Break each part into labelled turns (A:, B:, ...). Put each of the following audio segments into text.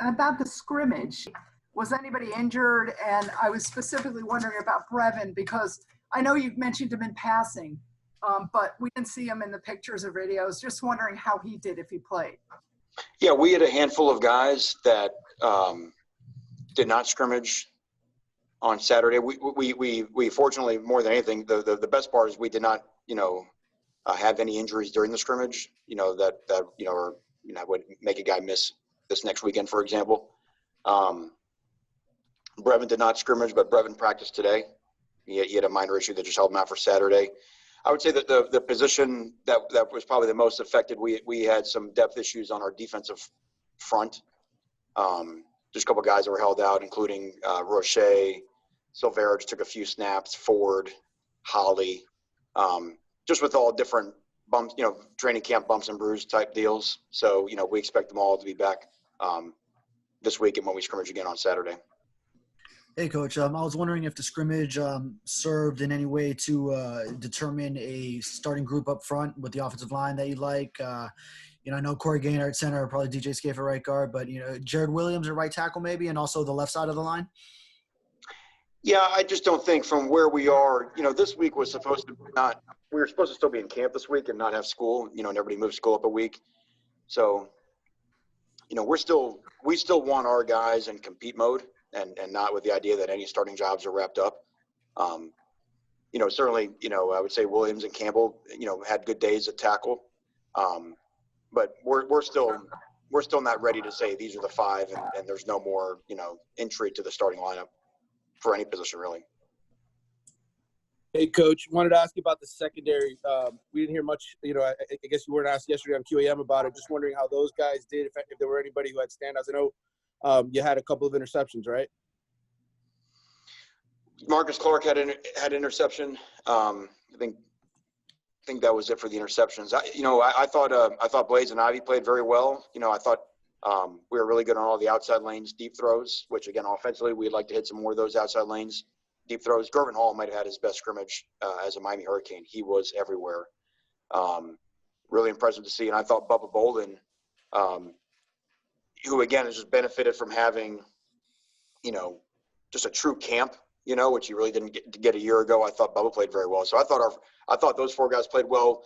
A: about the scrimmage, was anybody injured? And I was specifically wondering about Brevin because I know you mentioned him in passing, but we didn't see him in the pictures or videos. Just wondering how he did if he played.
B: Yeah, we had a handful of guys that did not scrimmage on Saturday. We fortunately, more than anything, the best part is we did not, have any injuries during the scrimmage, that would make a guy miss this next weekend, for example. Brevin did not scrimmage, but Brevin practiced today. He had a minor issue that just held him out for Saturday. I would say that the position that was probably the most affected, we had some depth issues on our defensive front. Just a couple of guys that were held out, including Roche, Silverage took a few snaps, Ford, Holly, just with all different bumps, training camp bumps and bruise type deals. So, we expect them all to be back this week and when we scrimmage again on Saturday.
C: Hey, Coach. I was wondering if the scrimmage served in any way to determine a starting group up front with the offensive line that you like. I know Corey Gaynor at center, probably DJ Scaife at right guard, but, Jared Williams at right tackle maybe, and also the left side of the line?
B: Yeah, I just don't think from where we are, this week was supposed to we were supposed to still be in camp this week and not have school, and everybody moved school up a week. So, we still want our guys in compete mode. And not with the idea that any starting jobs are wrapped up. Certainly, I would say Williams and Campbell, had good days at tackle. But we're still not ready to say these are the five and there's no more, entry to the starting lineup for any position really.
D: Hey, Coach, wanted to ask you about the secondary. We didn't hear much, I guess you weren't asked yesterday on QAM about it. Just wondering how those guys did, if there were anybody who had standouts. I know you had a couple of interceptions, right?
B: Marcus Clark had interception. I think that was it for the interceptions. I thought Blaze and Ivy played very well. I thought we were really good on all the outside lanes, deep throws, which again, offensively, we'd like to hit some more of those outside lanes, deep throws. Gervin Hall might have had his best scrimmage as a Miami Hurricane. He was everywhere. Really impressive to see. And I thought Bubba Bolden, who again has just benefited from having, just a true camp, which he really didn't get a year ago. I thought Bubba played very well. So I thought those four guys played well.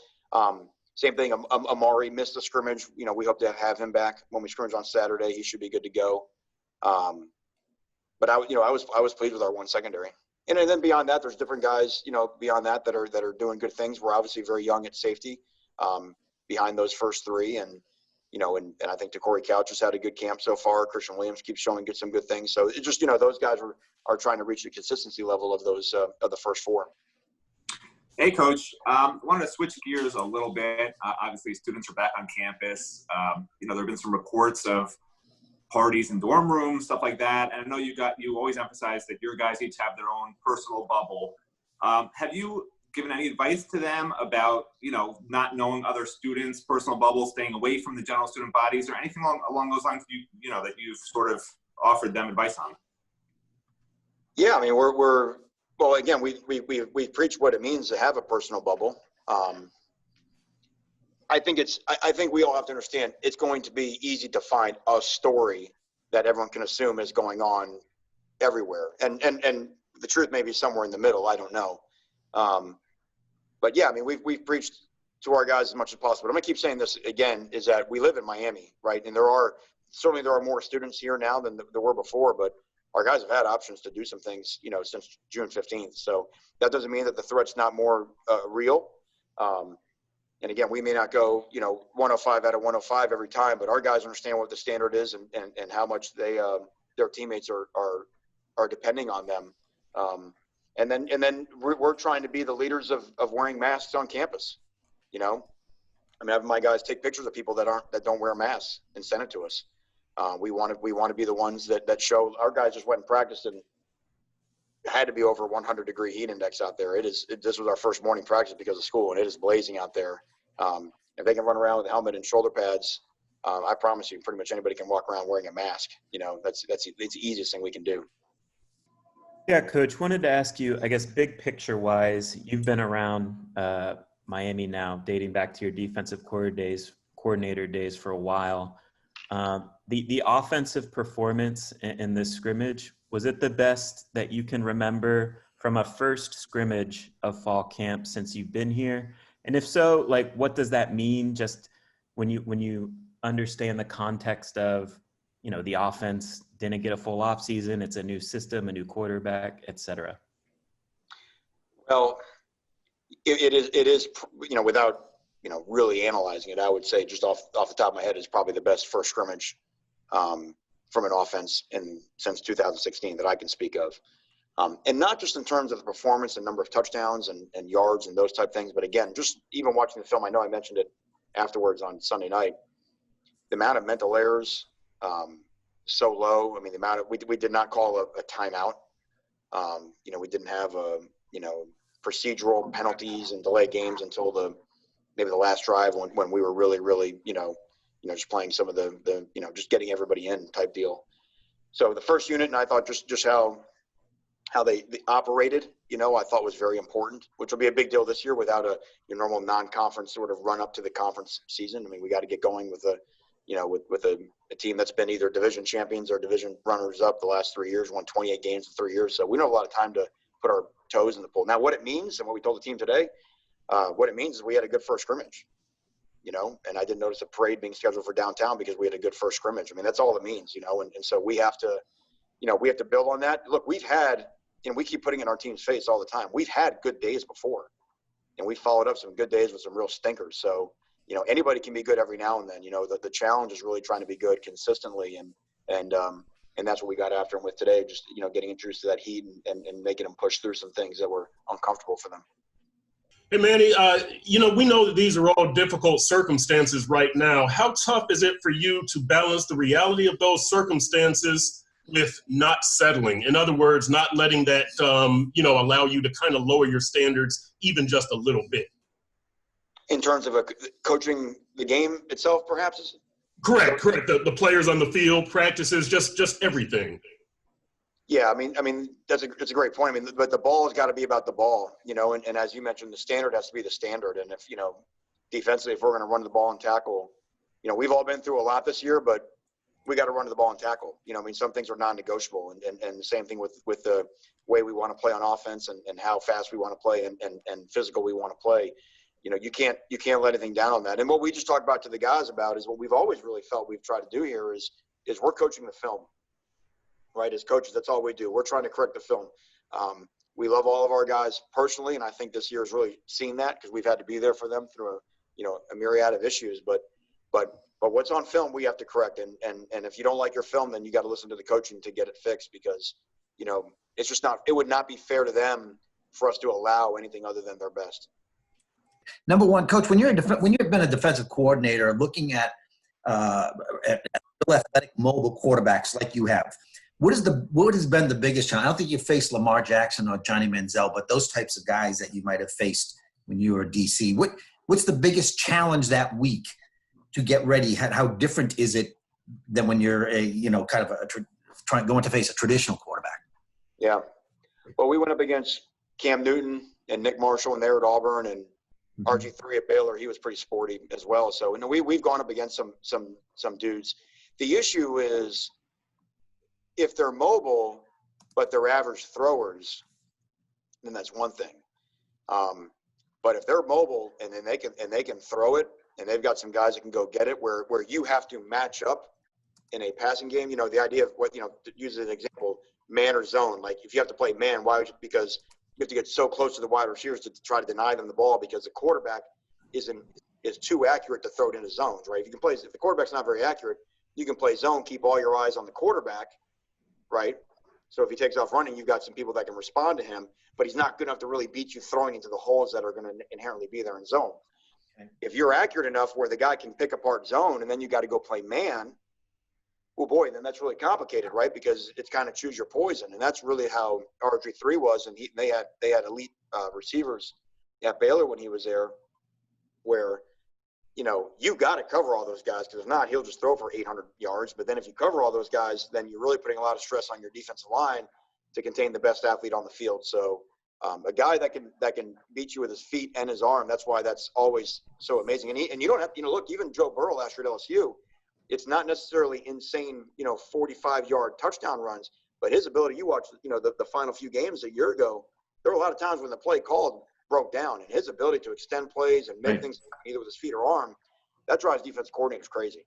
B: Same thing. Amari missed the scrimmage. We hope to have him back when we scrimmage on Saturday. He should be good to go. But I was pleased with our one secondary. And then beyond that, there's different guys, beyond that are doing good things. We're obviously very young at safety behind those first three. And I think Corey Couch has had a good camp so far. Christian Williams keeps showing some good things. So it's just, those guys are trying to reach the consistency level of those of the first four.
E: Hey, Coach. Wanted to switch gears a little bit. Obviously, students are back on campus. There have been some reports of parties in dorm rooms, stuff like that. And I know you always emphasize that your guys each have their own personal bubble. Have you given any advice to them about, not knowing other students' personal bubbles, staying away from the general student bodies, or anything along those lines that you've sort of offered them advice on?
B: Yeah, I mean, well, again, we preach what it means to have a personal bubble. I think we all have to understand it's going to be easy to find a story that everyone can assume is going on everywhere. And the truth may be somewhere in the middle. I don't know. But yeah, I mean, we've preached to our guys as much as possible. But I'm gonna keep saying this again, is that we live in Miami, right? And there are more students here now than there were before, but our guys have had options to do some things, since June 15th. So that doesn't mean that the threat's not more real. And again, we may not go, 105 out of 105 every time, but our guys understand what the standard is and how much their teammates are depending on them. And then we're trying to be the leaders of wearing masks on campus. I mean, having my guys take pictures of people that don't wear masks and send it to us. We want to be the ones that show. Our guys just went and practiced, and it had to be over 100-degree heat index out there. This was our first morning practice because of school, and it is blazing out there. If they can run around with a helmet and shoulder pads, I promise you, pretty much anybody can walk around wearing a mask. That's the easiest thing we can do.
F: Yeah, Coach, wanted to ask you, I guess, big picture wise, you've been around Miami now, dating back to your defensive coordinator days for a while. The offensive performance in this scrimmage, was it the best that you can remember from a first scrimmage of fall camp since you've been here? And if so, like, what does that mean just when you understand the context of, you know, the offense didn't get a full off season, it's a new system, a new quarterback, et cetera?
B: Well, it is, you know, without, you know, really analyzing it, I would say just off the top of my head is probably the best first scrimmage from an offense since 2016 that I can speak of. And not just in terms of the performance and number of touchdowns and yards and those type of things, but again, just even watching the film, I know I mentioned it afterwards on Sunday night, the amount of mental errors, so low. I mean, the amount of, we did not call a timeout. You know, we didn't have procedural penalties and delay games until maybe the last drive when we were really, you know, just playing some of the you know, just getting everybody in type deal. So the first unit, and I thought just how they operated, you know, I thought was very important, which will be a big deal this year without your normal non-conference sort of run up to the conference season. I mean, we got to get going with a team that's been either division champions or division runners up the last 3 years, won 28 games in 3 years. So we don't have a lot of time to put our toes in the pool. Now, what it means and what we told the team today, what it means is we had a good first scrimmage, you know, and I didn't notice a parade being scheduled for downtown because we had a good first scrimmage. I mean, that's all it means, you know, and so we have to, you know, we have to build on that. Look, we've had, and we keep putting in our team's face all the time, we've had good days before, and we followed up some good days with some real stinkers. So, you know, anybody can be good every now and then. You know, the challenge is really trying to be good consistently, and that's what we got after them with today, just, you know, getting introduced to that heat and making them push through some things that were uncomfortable for them.
G: Hey, Manny, you know, we know that these are all difficult circumstances right now. How tough is it for you to balance the reality of those circumstances with not settling? In other words, not letting that, you know, allow you to kind of lower your standards even just a little bit?
B: In terms of coaching the game itself, perhaps?
G: Correct. The players on the field, practices, just everything.
B: Yeah, I mean, it's a great point. I mean, but the ball has got to be about the ball, you know, and as you mentioned, the standard has to be the standard. And if, you know, defensively, if we're going to run the ball and tackle, you know, we've all been through a lot this year, but we got to run to the ball and tackle. You know, I mean, some things are non-negotiable, and the same thing with the way we want to play on offense and how fast we want to play and physical we want to play. You know, you can't let anything down on that. And what we just talked about to the guys about is what we've always really felt we've tried to do here is we're coaching the film, right? As coaches, that's all we do. We're trying to correct the film. We love all of our guys personally, and I think this year has really seen that because we've had to be there for them through a myriad of issues. But what's on film, we have to correct. And if you don't like your film, then you got to listen to the coaching to get it fixed because, you know, it's just not – it would not be fair to them for us to allow anything other than their best.
H: Number one, Coach, when you've been a defensive coordinator looking at athletic mobile quarterbacks like you have, what has been the biggest challenge? I don't think you faced Lamar Jackson or Johnny Manziel, but those types of guys that you might have faced when you were DC. What's the biggest challenge that week to get ready? How different is it than when you're going to face a traditional quarterback? Yeah.
B: Well, we went up against Cam Newton and Nick Marshall, and they were at Auburn, and RG3 at Baylor. He was pretty sporty as well. So, you know, we've gone up against some dudes. The issue is if they're mobile, but they're average throwers, then that's one thing. But if they're mobile and then they can throw it, and they've got some guys that can go get it, where you have to match up in a passing game. You know, the idea of what, you know, to use an example, man or zone. Like if you have to play man, why would you? Because you have to get so close to the wide receivers to try to deny them the ball because the quarterback is too accurate to throw it into zones, right? If the quarterback's not very accurate, you can play zone, keep all your eyes on the quarterback, right? So if he takes off running, you've got some people that can respond to him, but he's not good enough to really beat you throwing into the holes that are going to inherently be there in zone. Okay. If you're accurate enough where the guy can pick apart zone and then you got to go play man, well, boy, then that's really complicated, right? Because it's kind of choose your poison, and that's really how RG3 was. And they had elite receivers at Baylor when he was there, where, you know, you got to cover all those guys because if not, he'll just throw for 800 yards. But then if you cover all those guys, then you're really putting a lot of stress on your defensive line to contain the best athlete on the field. So a guy that can beat you with his feet and his arm, that's why that's always so amazing. And you don't have, you know, look, even Joe Burrow last year at LSU. It's not necessarily insane, 45-yard touchdown runs, but his ability, you watch, the final few games a year ago, there were a lot of times when the play called broke down, and his ability to extend plays and make things either with his feet or arm, that drives defense coordinators crazy.